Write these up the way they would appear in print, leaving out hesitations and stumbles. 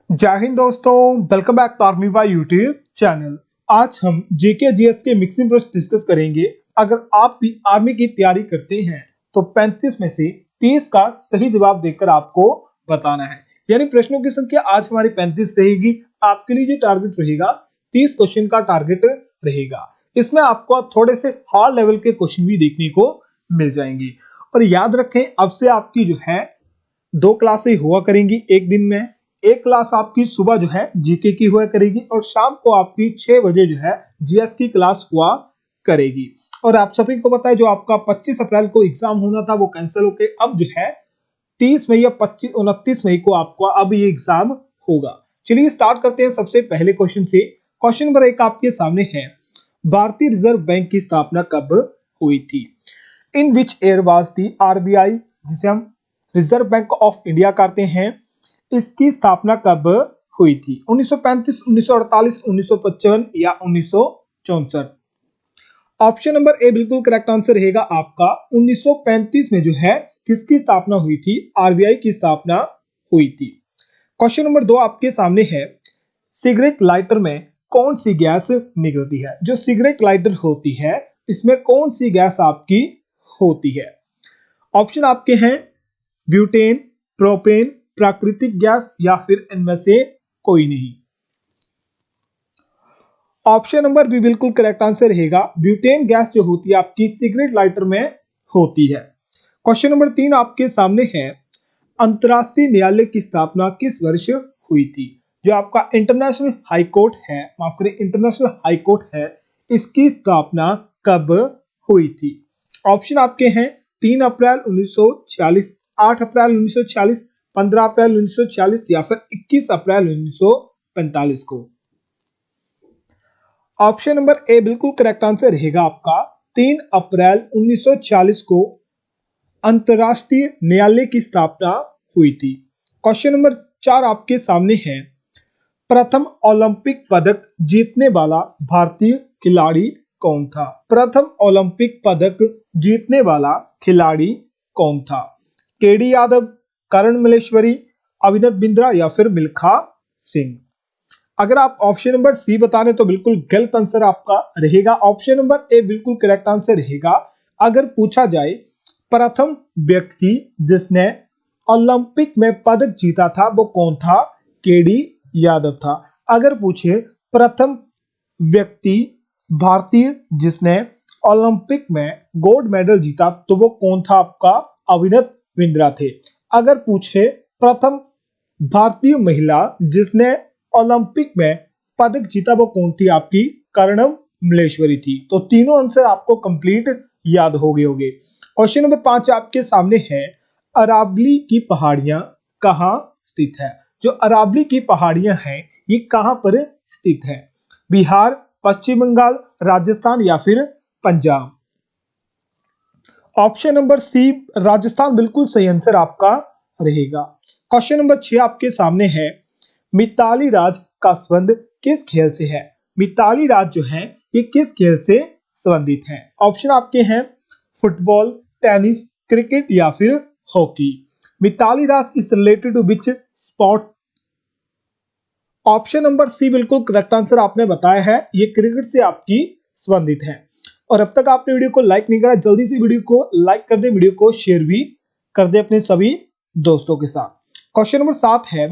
जय हिंद दोस्तों, welcome back to army by YouTube channel. आज हम जीके जीएस के मिक्सिंग प्रश्न डिस्कस करेंगे। अगर आप भी आर्मी की तैयारी करते हैं तो 35 में से 30 का सही जवाब देकर आपको बताना है। यानी प्रश्नों की संख्या आज हमारी 35 रहेगी। आपके लिए जो टारगेट रहेगा 30 क्वेश्चन का टारगेट रहेगा। इसमें आपको थोड़े से हार्ड लेवल के क्वेश्चन भी देखने को मिल जाएंगे। और याद रखें, अब से आपकी जो है 2 क्लासें हुआ करेंगी एक दिन में। एक क्लास आपकी सुबह जो है जीके की हुआ करेगी और शाम को आपकी 6 बजे जो है जीएस की क्लास हुआ करेगी। और आप सभी को पता है जो आपका 25 अप्रैल को एग्जाम होना था वो कैंसिल होके अब जो है 30 मई या 29 मई को आपका अब ये एग्जाम होगा। चलिए स्टार्ट करते हैं सबसे पहले क्वेश्चन से। क्वेश्चन नंबर 1 आपके सामने है, भारतीय रिजर्व बैंक की स्थापना कब हुई थी? In which year was the RBI, जिसे हम रिजर्व बैंक ऑफ इंडिया करते हैं, इसकी स्थापना कब हुई थी? 1935, 1948, 1955 या 1964? ऑप्शन नंबर ए बिल्कुल करेक्ट आंसर रहेगा आपका। 1935 में जो है किसकी स्थापना हुई थी? आरबीआई की स्थापना हुई थी। क्वेश्चन नंबर 2 आपके सामने है, सिगरेट लाइटर में कौन सी गैस निकलती है? जो सिगरेट लाइटर होती है इसमें कौन सी गैस आपकी होती है? ऑप्शन आपके हैं ब्यूटेन, प्रोपेन, प्राकृतिक गैस या फिर इनमें से कोई नहीं। ऑप्शन नंबर बी बिल्कुल करेक्ट आंसर रहेगा। ब्यूटेन गैस जो होती है आपकी सिगरेट लाइटर में होती है। क्वेश्चन नंबर 3 आपके सामने है, अंतरराष्ट्रीय न्यायालय की स्थापना किस वर्ष हुई थी? जो आपका इंटरनेशनल हाई कोर्ट है, माफ करें इंटरनेशनल हाई कोर्ट है, इसकी स्थापना कब हुई थी? ऑप्शन आपके हैं 3 अप्रैल 1946, 8 अप्रैल 1946, 15 अप्रैल 1946 या फिर 21 अप्रैल 1945 को। ऑप्शन नंबर ए बिल्कुल करेक्ट आंसर रहेगा आपका। 3 अप्रैल 1946 को अंतरराष्ट्रीय न्यायालय की स्थापना हुई थी। क्वेश्चन नंबर 4 आपके सामने है, प्रथम ओलंपिक पदक जीतने वाला भारतीय खिलाड़ी कौन था? प्रथम ओलंपिक पदक जीतने वाला खिलाड़ी कौन था? केडी यादव, करण मल्लेश्वरी, अभिनव बिंद्रा या फिर मिल्खा सिंह? अगर आप ऑप्शन नंबर सी बता रहे तो बिल्कुल गलत आंसर आपका रहेगा। ऑप्शन नंबर ए बिल्कुल करेक्ट आंसर रहेगा। अगर पूछा जाए प्रथम व्यक्ति जिसने ओलंपिक में पदक जीता था वो कौन था? केडी यादव था। अगर पूछे प्रथम व्यक्ति भारतीय जिसने ओलंपिक में गोल्ड मेडल जीता तो वो कौन था? आपका अभिनव बिंद्रा थे। अगर पूछे प्रथम भारतीय महिला जिसने ओलंपिक में पदक जीता वो कौन थी? आपकी कर्णम मल्लेश्वरी थी। तो तीनों आंसर आपको कंप्लीट याद हो गए होंगे। क्वेश्चन नंबर 5 आपके सामने है, अरावली की पहाड़ियां कहां स्थित है? जो अरावली की पहाड़ियां हैं ये कहां पर स्थित है? बिहार, पश्चिम बंगाल, राजस्थान या फिर Punjab? Option number C Rajasthan बिल्कुल सही आंसर आपका रहेगा। क्वेश्चन नंबर 6 आपके सामने है, मिताली राज का संबंध किस खेल से है? मिताली राज जो है ये किस खेल से संबंधित है? ऑप्शन आपके हैं फुटबॉल, टेनिस, क्रिकेट या फिर hockey? Mithali Raj is related to which sport? Option number C बिल्कुल करेक्ट आंसर आपने बताया है, ये क्रिकेट से आपकी संबंधित है। और अब तक आपने वीडियो को लाइक नहीं करा, जल्दी से वीडियो को लाइक कर दे, वीडियो को शेयर भी कर दे अपने सभी दोस्तों के साथ। क्वेश्चन नंबर 7 है,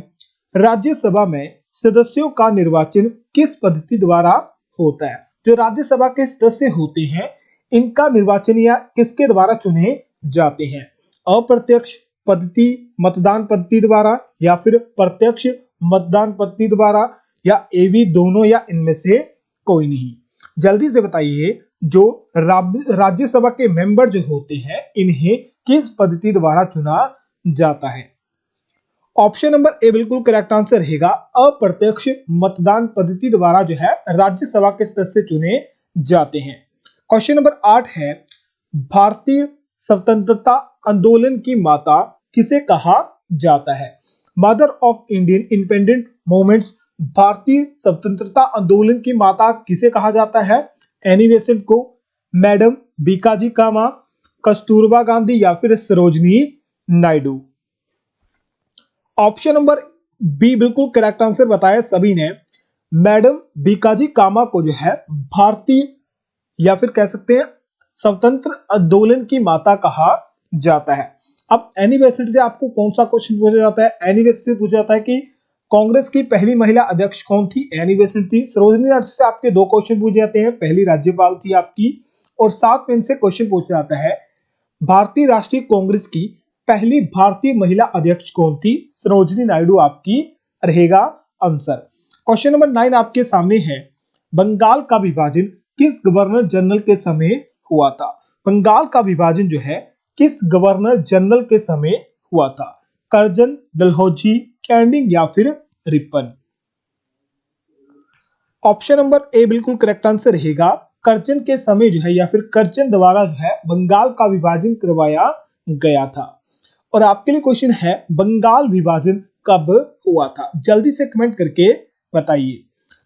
राज्यसभा में सदस्यों का निर्वाचन किस पद्धति द्वारा होता है? जो राज्यसभा के सदस्य होते हैं इनका निर्वाचन या किसके द्वारा चुने जाते हैं? अप्रत्यक्ष पद्धति, मतदान पद्धति द्वारा या फिर प्रत्यक्ष मतदान पद्धति द्वारा या एवी दोनों या इनमें से कोई नहीं? जल्दी से बताइए, जो राज्यसभा के मेंबर जो होते हैं इन्हें किस पद्धति द्वारा चुना जाता है? ऑप्शन नंबर ए बिल्कुल करेक्ट आंसर रहेगा। अप्रत्यक्ष मतदान पद्धति द्वारा जो है राज्यसभा के सदस्य चुने जाते हैं। क्वेश्चन नंबर 8 है, भारतीय स्वतंत्रता आंदोलन की माता किसे कहा जाता है? Mother of Indian independent movements, भारतीय स्वतंत्रता आंदोलन की माता किसे कहा जाता है? एनी बेसेंट को, मैडम बीकाजी कामा, कस्तूरबा गांधी या फिर Sarojini Naidu? Option number B बिल्कुल करेक्ट आंसर बताया सभी ने। मैडम भीकाजी कामा को जो है भारतीय या फिर कह सकते हैं स्वतंत्र आंदोलन की माता कहा जाता है। अब एनी बेसिड से आपको कौन सा क्वेश्चन पूछा जाता है? एनी बेसिड से पूछा जाता है कि कांग्रेस की पहली महिला अध्यक्ष कौन थी? एनी बेसिड थी। सरोजिनी नायडू से आपके दो क्वेश्चन पूछे जाते हैं, पहली राज्यपाल थी आपकी। और साथ में इनसे क्वेश्चन पूछा जाता है भारतीय राष्ट्रीय कांग्रेस की पहली भारतीय महिला अध्यक्ष कौन थी? सरोजिनी नायडू आपकी रहेगा आंसर। क्वेश्चन नंबर 9 आपके सामने है, बंगाल का विभाजन किस गवर्नर जनरल के समय हुआ था? बंगाल का विभाजन जो है किस गवर्नर जनरल के समय हुआ था? कर्जन, डलहौजी, कैनिंग या फिर रिपन? ऑप्शन नंबर ए बिल्कुल करेक्ट आंसर रहेगा। कर्जन के समय जो है या फिर कर्जन द्वारा जो है बंगाल का विभाजन करवाया गया था। और आपके लिए क्वेश्चन है, बंगाल विभाजन कब हुआ था? जल्दी से कमेंट करके बताइए।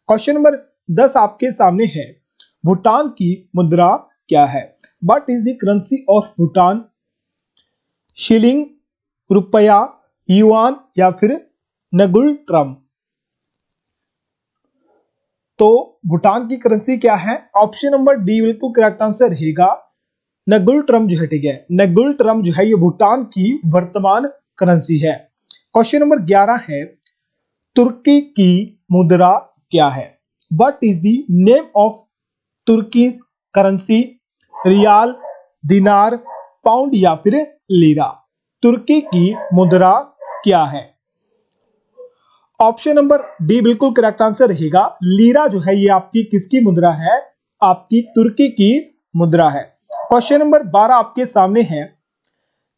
क्वेश्चन नंबर 10 आपके सामने है, भूटान की मुद्रा क्या है? What is the currency of Bhutan? Shilling, रुपया, युआन या फिर नगुल ट्रम? तो भूटान की करेंसी क्या है? ऑप्शन नंबर डी बिल्कुल करेक्ट आंसर रहेगा, नगुल ट्रम जो है। ठीक है, नगुल ट्रम जो है ये भूटान की वर्तमान करेंसी है। क्वेश्चन नंबर 11 है, तुर्की की मुद्रा क्या है? What is the name of तुर्की करेंसी? रियाल, दिनार, पाउंड या फिर लीरा? तुर्की की मुद्रा क्या है? ऑप्शन नंबर डी बिल्कुल करेक्ट आंसर रहेगा, लीरा जो है ये आपकी किसकी मुद्रा है? आपकी तुर्की की मुद्रा है। क्वेश्चन नंबर 12 आपके सामने है,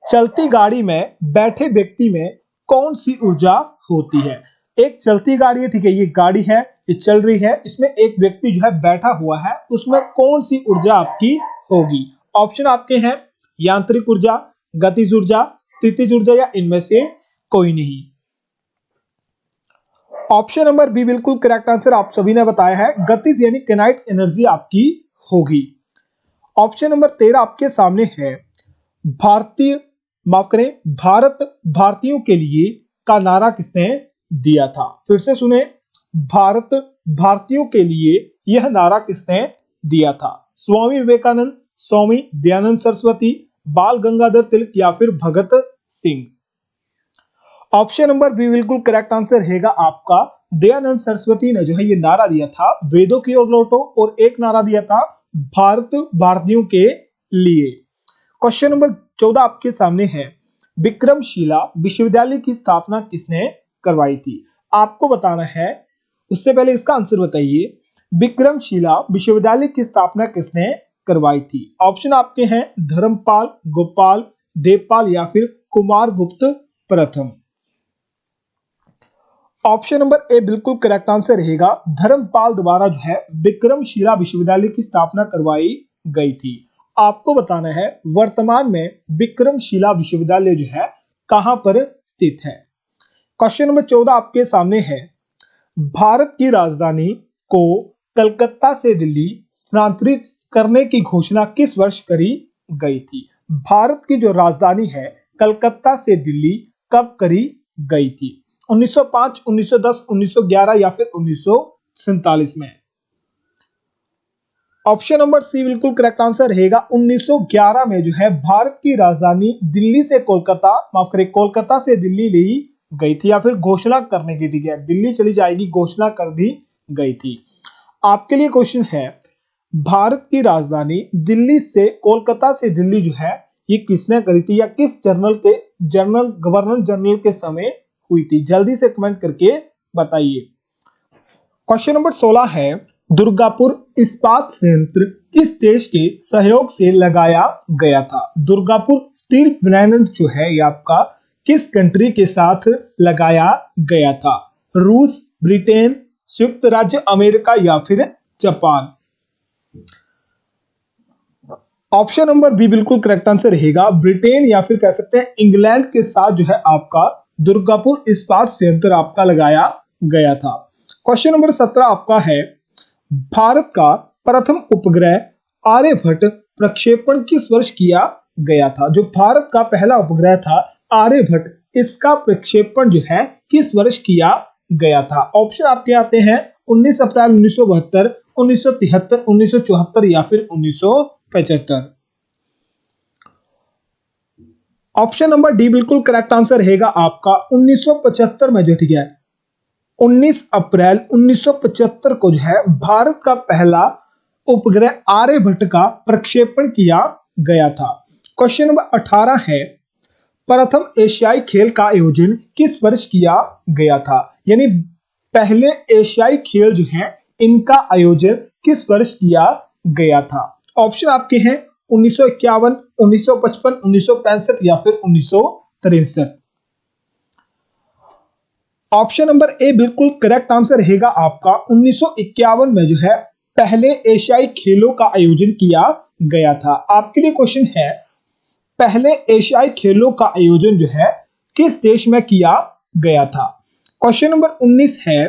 चलती गाड़ी में बैठे व्यक्ति में कौन सी ऊर्जा होती है? एक चलती गाड़ी है, ठीक है, ये गाड़ी है, ये चल रही है, इसमें एक व्यक्ति जो है बैठा हुआ है, उसमें कौन सी ऊर्जा आपकी होगी? ऑप्शन आपके हैं, यांत्रिक ऊर्जा, गतिज ऊर्जा, स्थितिज ऊर्जा या इनमें से कोई नहीं। ऑप्शन नंबर बी बिल्कुल करेक्ट आंसर आप सभी ने बताया है, गतिज यानी काइनेटिक एनर्जी आपकी होगी। ऑप्शन नंबर 13 आपके सामने है, भारत भारतीयों के लिए का नारा किसने दिया था? फिर से सुने, भारत भारतीयों के लिए यह नारा किसने दिया था? स्वामी विवेकानंद, स्वामी दयानंद सरस्वती, बाल गंगाधर तिलक या फिर Bhagat Singh? Option number B बिल्कुल करेक्ट आंसर रहेगा आपका, दयानंद सरस्वती ने जो है ये नारा दिया था, वेदों की ओर लौटो, और एक नारा दिया था, भारत भारतीयों के लिए। क्वेश्चन नंबर 14 आपके सामने है, विक्रमशिला विश्वविद्यालय की स्थापना किसने करवाई थी? आपको बताना है, उससे पहले इसका आंसर बताइए, विक्रमशिला विश्वविद्यालय की स्थापना किसने करवाई थी? ऑप्शन आपके हैं, धर्मपाल, गोपाल, देवपाल या फिर कुमारगुप्त प्रथम? ऑप्शन नंबर ए बिल्कुल करेक्ट आंसर रहेगा, धर्मपाल द्वारा जो है विक्रमशिला विश्वविद्यालय की स्थापना करवाई गई थी। आपको बताना है, वर्तमान में विक्रमशिला विश्वविद्यालय जो है कहां पर स्थित है? क्वेश्चन नंबर 14 आपके सामने है, भारत की राजधानी को कलकत्ता से दिल्ली स्थानांतरित करने की घोषणा किस वर्ष करी गई थी? भारत की जो राजधानी है कलकत्ता से दिल्ली कब करी गई थी? 1905, 1910, 1911 या फिर 1947 में? ऑप्शन नंबर सी बिल्कुल करेक्ट आंसर रहेगा, 1911 में जो है भारत की राजधानी दिल्ली से कोलकाता, माफ करें, कोलकाता से दिल्ली ली गई थी या फिर घोषणा करने की थी, दिल्ली चली जाएगी घोषणा कर दी गई थी। आपके लिए क्वेश्चन है, भारत की राजधानी दिल्ली से कोलकाता से दिल्ली जो है ये किसने करी थी, या किस गवर्नर जनरल के समय हुई थी? जल्दी से कमेंट करके बताइए। क्वेश्चन नंबर 16 है, दुर्गापुर इस्पात संयंत्र किस देश के सहयोग से लगाया गया था? दुर्गापुर स्टील प्लांट जो है ये आपका किस कंट्री के साथ लगाया गया था? रूस, ब्रिटेन, संयुक्त राज्य अमेरिका या फिर जापान? ऑप्शन नंबर बी बिल्कुल करेक्ट आंसर रहेगा, ब्रिटेन या फिर कह सकते हैं इंग्लैंड के साथ जो है आपका दुर्गापुर इस्पात संयंत्र आपका लगाया गया था। क्वेश्चन नंबर 17 आपका है, भारत का प्रथम उपग्रह आर्यभट्ट प्रक्षेपण किस वर्ष किया गया था? जो भारत का पहला उपग्रह था आर्यभट्ट, इसका प्रक्षेपण जो है किस वर्ष किया गया था? ऑप्शन आपके आते हैं 19 अप्रैल 1972, 1973, 1974 या फिर 1975। ऑप्शन नंबर डी बिल्कुल करेक्ट आंसर रहेगा आपका 1975 में, जो ठीक है 19 अप्रैल 1975 को जो है भारत का पहला उपग्रह आर्यभट्ट का प्रक्षेपण किया गया था। क्वेश्चन नंबर 18 है, प्रथम एशियाई खेल का आयोजन किस वर्ष किया गया था? यानी पहले एशियाई खेल जो है इनका आयोजन किस वर्ष किया गया था? ऑप्शन आपके हैं 1951, 1955, 1965 या फिर 1963। ऑप्शन नंबर ए बिल्कुल करेक्ट आंसर रहेगा आपका 1951 में जो है पहले एशियाई खेलों का आयोजन किया गया था। आपके लिए क्वेश्चन है, पहले एशियाई खेलों का आयोजन जो है किस देश में किया गया था? क्वेश्चन नंबर 19 है,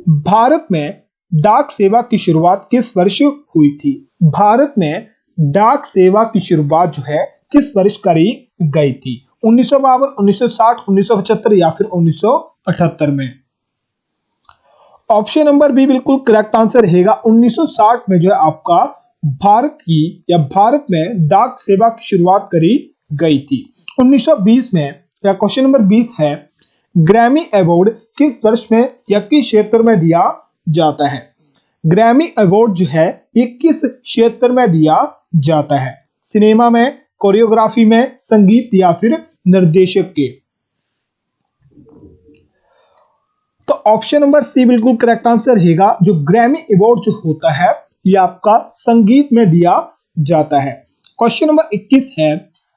भारत में डाक सेवा की शुरुआत किस वर्ष हुई थी? भारत में डाक सेवा की शुरुआत जो है किस वर्ष करी गई थी? 1952, 1960, 1975 या फिर 1978 में? ऑप्शन नंबर बी बिल्कुल करेक्ट आंसर रहेगा 1960 में जो है आपका भारत की या भारत में डाक सेवा की शुरुआत करी गई थी। 1920 में या क्वेश्चन नंबर 20 है, ग्रैमी अवार्ड किस वर्ष में या किस क्षेत्र में दिया जाता है? ग्रैमी अवार्ड जो है ये किस क्षेत्र में दिया जाता है? सिनेमा में, कोरियोग्राफी में, संगीत या फिर निर्देशक के? तो ऑप्शन नंबर सी बिल्कुल करेक्ट आंसर रहेगा। जो ग्रैमी अवार्ड जो होता है ये आपका संगीत में दिया जाता है। क्वेश्चन नंबर 21 है,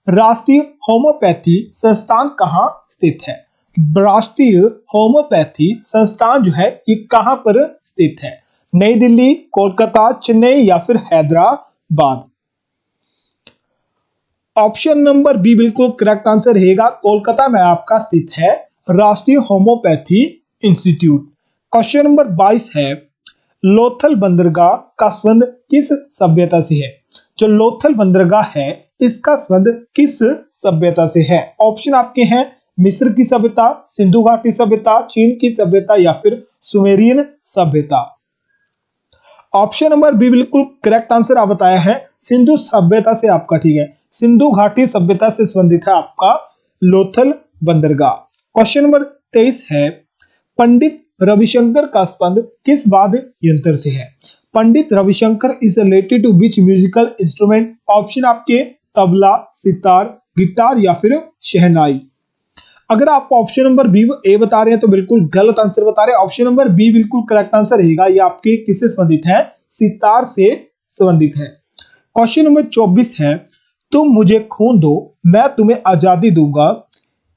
राष्ट्रीय होम्योपैथी संस्थान कहां स्थित है? राष्ट्रीय होम्योपैथी संस्थान जो है ये कहां पर स्थित है? नई दिल्ली, कोलकाता, चेन्नई या फिर हैदराबाद? ऑप्शन नंबर बी बिल्कुल करेक्ट आंसर रहेगा, कोलकाता में आपका स्थित है राष्ट्रीय होम्योपैथी इंस्टीट्यूट। क्वेश्चन नंबर 22 है, लोथल बंदरगाह का संबंध किस सभ्यता से है? जो लोथल बंदरगाह है इसका संबंध किस सभ्यता से है? ऑप्शन आपके हैं मिस्र की सभ्यता, सिंधु घाटी सभ्यता, चीन की सभ्यता या फिर सुमेरियन सभ्यता? ऑप्शन नंबर बी बिल्कुल करेक्ट आंसर आप बताया है सिंधु सभ्यता से आपका, ठीक है, सिंधु घाटी सभ्यता से संबंधित है आपका लोथल बंदरगाह। क्वेश्चन नंबर 23 है, पंडित रविशंकर का संबंध किस वाद्य यंत्र से है? Pandit Ravi Shankar is related to which musical instrument? Option आपके तबला, सितार, गिटार या फिर शहनाई? अगर आप ऑप्शन नंबर बी ए बता रहे हैं तो बिल्कुल गलत आंसर बता रहे हैं। ऑप्शन नंबर बी बिल्कुल करेक्ट आंसर रहेगा। ये आपके किससे संबंधित है? सितार से संबंधित है। क्वेश्चन नंबर 24 है, तुम मुझे खून दो मैं तुम्हें आजादी दूंगा,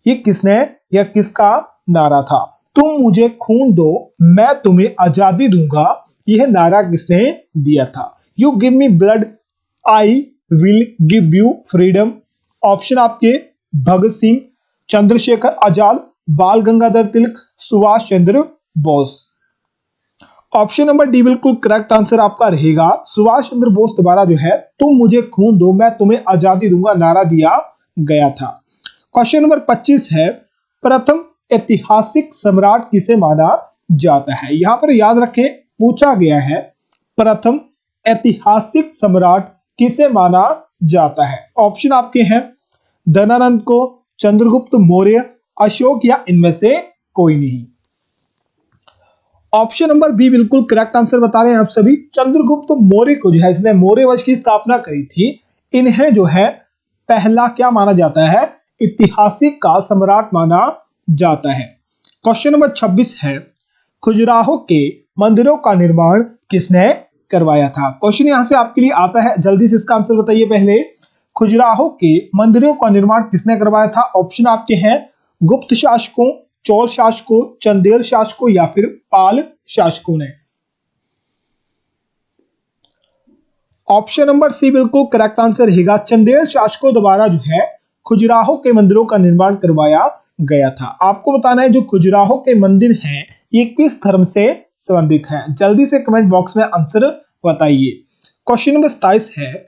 ये किसने या किसका नारा था? तुम मुझे खून दो मैं तुम्हें आजादी दूंगा, यह नारा किसने दिया था? You give me blood I will give you freedom. Option आपके भगत सिंह, चंद्रशेखर आजाद, बाल Gangadhar Tilak, Subhash Chandra Bose? Option number D बिल्कुल करेक्ट आंसर आपका रहेगा। सुभाष चंद्र बोस द्वारा जो है तुम मुझे खून दो मैं तुम्हें आजादी दूंगा नारा दिया गया था। क्वेश्चन नंबर 25 है, प्रथम ऐतिहासिक सम्राट किसे माना जाता है? यहां पर याद रखें पूछा गया है प्रथम ऐतिहासिक सम्राट किसे माना जाता है? ऑप्शन आपके हैं धनानंद को, चंद्रगुप्त मौर्य, अशोक या इनमें से कोई नहीं? ऑप्शन नंबर बी बिल्कुल करेक्ट आंसर बता रहे हैं आप सभी। चंद्रगुप्त मौर्य को जो है इसने मौर्य वंश की स्थापना करी थी, इन्हें जो है पहला क्या माना जाता है? ऐतिहासिक का सम्राट माना जाता है। क्वेश्चन नंबर 26 है, खजुराहो के मंदिरों का निर्माण किसने करवाया था? क्वेश्चन यहां से आपके लिए आता है, जल्दी से इसका आंसर बताइए। पहले खजुराहो के मंदिरों का निर्माण किसने करवाया था? ऑप्शन आपके हैं गुप्त शासकों, चोल शासकों, चंदेल शासकों या फिर पाल शासकों ने? ऑप्शन नंबर सी बिल्कुल करेक्ट आंसर रहेगा। चंदेल शासकों द्वारा जो है खजुराहो के मंदिरों का निर्माण करवाया गया था। आपको बताना है जो खजुराहो के मंदिर हैं ये किस धर्म से संबंधित हैं? जल्दी से कमेंट बॉक्स में आंसर बताइए। क्वेश्चन नंबर 27 है,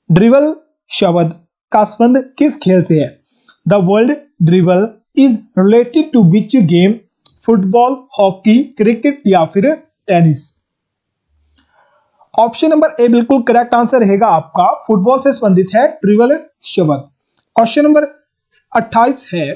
ड्रिबल शब्द का संबंध किस खेल से है? The world dribble, is related to which game? Football, hockey, cricket या फिर टेनिस? ऑप्शन नंबर ए बिल्कुल करेक्ट आंसर रहेगा आपका, फुटबॉल से संबंधित है ट्रिवियल शब्द। क्वेश्चन नंबर 28 है,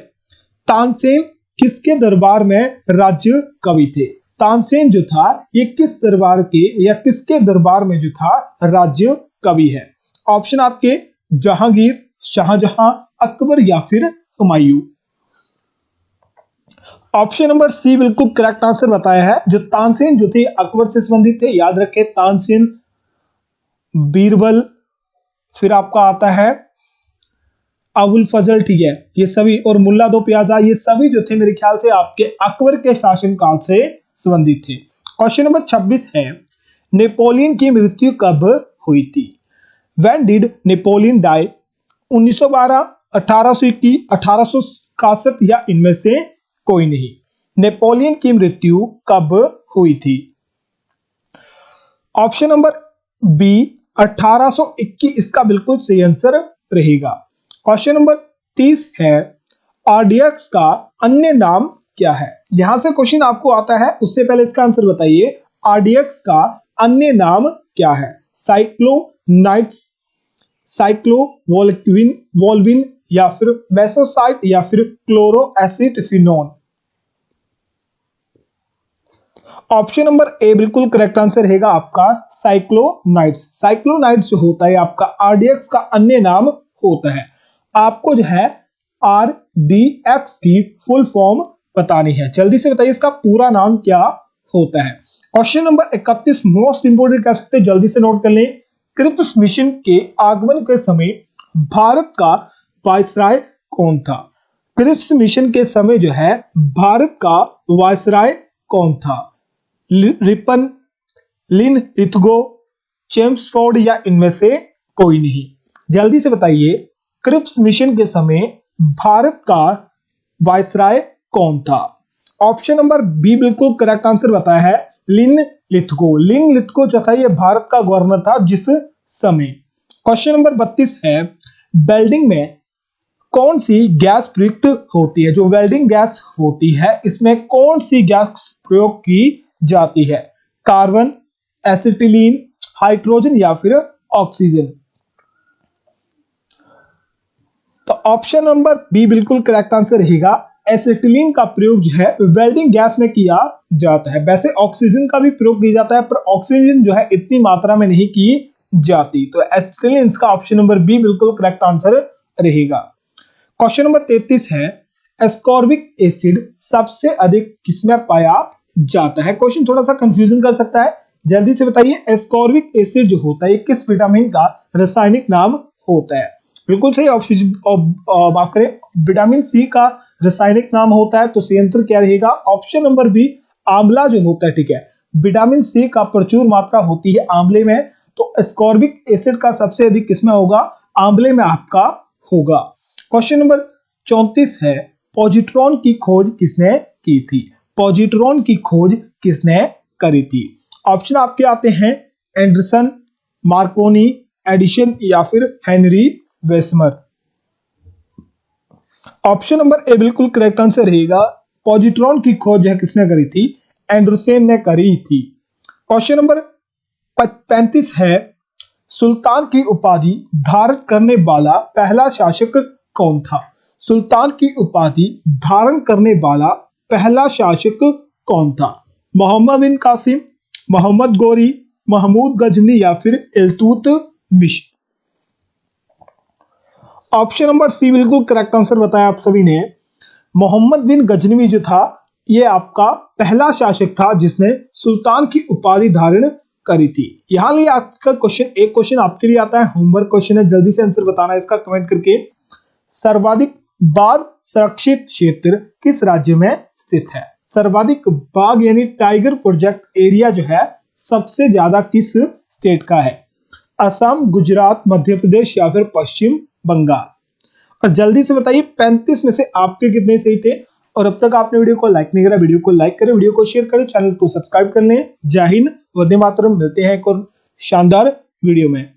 तानसेन किसके दरबार में राज्य कवि थे? तानसेन जो था ये किस दरबार के या किसके दरबार में जो था राज्य कवि है? ऑप्शन आपके जहांगीर, शाहजहां, अकबर या फिर हुमायूं। ऑप्शन नंबर सी बिल्कुल करेक्ट आंसर बताया है। जो तानसेन जो थे अकबर से संबंधित थे, याद रखें तानसेन, बीरबल, फिर आपका आता है अबुल फजल, ठीक है, ये सभी, और मुल्ला दो प्याजा, ये सभी जो थे मेरे ख्याल से आपके अकबर के शासनकाल से संबंधित थे। क्वेश्चन नंबर 26 है, नेपोलियन की मृत्यु कब हुई थी? When did Napoleon die? 1912, 1821, 1861 या इनमें से कोई नहीं। नेपोलियन की मृत्यु कब हुई थी? ऑप्शन नंबर बी 1821 इसका बिल्कुल सही आंसर रहेगा। क्वेश्चन नंबर 30 है, आरडीएक्स का अन्य नाम क्या है? यहां से क्वेश्चन आपको आता है, उससे पहले इसका आंसर बताइए। आरडीएक्स का अन्य नाम क्या है? साइक्लोनाइट्स, साइक्लोवोल्विन या फिर बेसोसाइट या फिर क्लोरोएसिटफिनोन? ऑप्शन नंबर ए बिल्कुल करेक्ट आंसर रहेगा आपका, साइक्लोनाइट्स। साइक्लोनाइट्स जो होता है आपका आरडीएक्स का अन्य नाम होता है। आपको जो है आरडीएक्स की फुल फॉर्म बतानी है, जल्दी से बताइए इसका पूरा नाम क्या होता है। क्वेश्चन नंबर 31 मोस्ट इंपोर्टेंट कह सकते हैं, जल्दी से नोट कर लें। क्रिप्स मिशन के आगमन के समय भारत का वायसराय कौन था? क्रिप्स मिशन के समय जो है भारत का वायसराय कौन था? रिपन, लिन लिथगो, चेम्सफोर्ड या इनमें से कोई नहीं? जल्दी से बताइए, क्रिप्स मिशन के समय भारत का वायसराय कौन था? ऑप्शन नंबर बी बिल्कुल करेक्ट आंसर बताया है, लिन लिथगो। लिन लिथगो जो था ये भारत का गवर्नर था जिस समय। क्वेश्चन नंबर 32 है, वेल्डिंग में कौन सी गैस प्रयुक्त होती है? जो वेल्डिंग गैस होती है इसमें कौन सी गैस प्रयोग की जाती है? कार्बन, एसिटिलीन, हाइड्रोजन या फिर ऑक्सीजन? तो ऑप्शन नंबर बी बिल्कुल करेक्ट आंसर रहेगा, एसिटिलीन का प्रयोग जो है वेल्डिंग गैस में किया जाता है। वैसे ऑक्सीजन का भी प्रयोग किया जाता है पर ऑक्सीजन जो है इतनी मात्रा में नहीं की जाती। तो एसिटिलीन का ऑप्शन नंबर बी बिल्कुल करेक्ट आंसर रहेगा। क्वेश्चन नंबर 33 है, एस्कॉर्बिक एसिड सबसे अधिक किसमें पाया जाता है? क्वेश्चन थोड़ा सा कंफ्यूजन कर सकता है, जल्दी से बताइए। एस्कॉर्बिक एसिड जो होता है किस विटामिन का रासायनिक नाम होता है? बिल्कुल सही, ऑप्शन माफ करें, विटामिन सी का रासायनिक नाम होता है। तो सही आंसर क्या रहेगा? ऑप्शन नंबर बी, आंवला जो होता है, ठीक है। विटामिन सी का प्रचुर मात्रा होती है आंवले में, तो एस्कॉर्बिक एसिड का सबसे अधिक किसमें होगा? आंवले में आपका होगा। क्वेश्चन नंबर 34 है, पॉजिट्रॉन की खोज किसने की थी? पॉजिट्रॉन की खोज किसने करी थी? ऑप्शन आपके आते हैं, एंडरसन, मार्कोनी, एडिशन या फिर हेनरी वेस्मर। ऑप्शन नंबर ए बिल्कुल करेक्ट आंसर रहेगा, पॉजिट्रॉन की खोज है किसने करी थी? एंडरसन ने करी थी। क्वेश्चन नंबर 35 है, सुल्तान की उपाधि धारण करने वाला पहला शासक कौन था? सुल्तान की उपाधि धारण करने वाला पहला शासक कौन था? मोहम्मद बिन कासिम, मोहम्मद गोरी, महमूद गजनी या फिर इल्तुतमिश? ऑप्शन नंबर सी बिल्कुल करेक्ट आंसर बताया आप सभी ने। मोहम्मद बिन गजनवी जो था ये आपका पहला शासक था जिसने सुल्तान की उपाधि धारण करी थी। यहां लिए आपका क्वेश्चन, एक क्वेश्चन आपके लिए आता है, होमवर्क क्वेश्चन है, जल्दी से आंसर बताना है इसका कमेंट करके। सर्वाधिक बाघ संरक्षित क्षेत्र किस राज्य में स्थित है? सर्वाधिक बाघ यानी टाइगर प्रोजेक्ट एरिया जो है सबसे ज्यादा किस स्टेट का है? असम, गुजरात, मध्य प्रदेश या फिर पश्चिम बंगाल? और जल्दी से बताइए 35 में से आपके कितने सही थे? और अब तक आपने वीडियो को लाइक नहीं करा, वीडियो को लाइक करें, वीडियो को शेयर करें, चैनल को सब्सक्राइब कर लें। जय हिंद, वंदे मातरम। मिलते हैं एक और शानदार वीडियो में।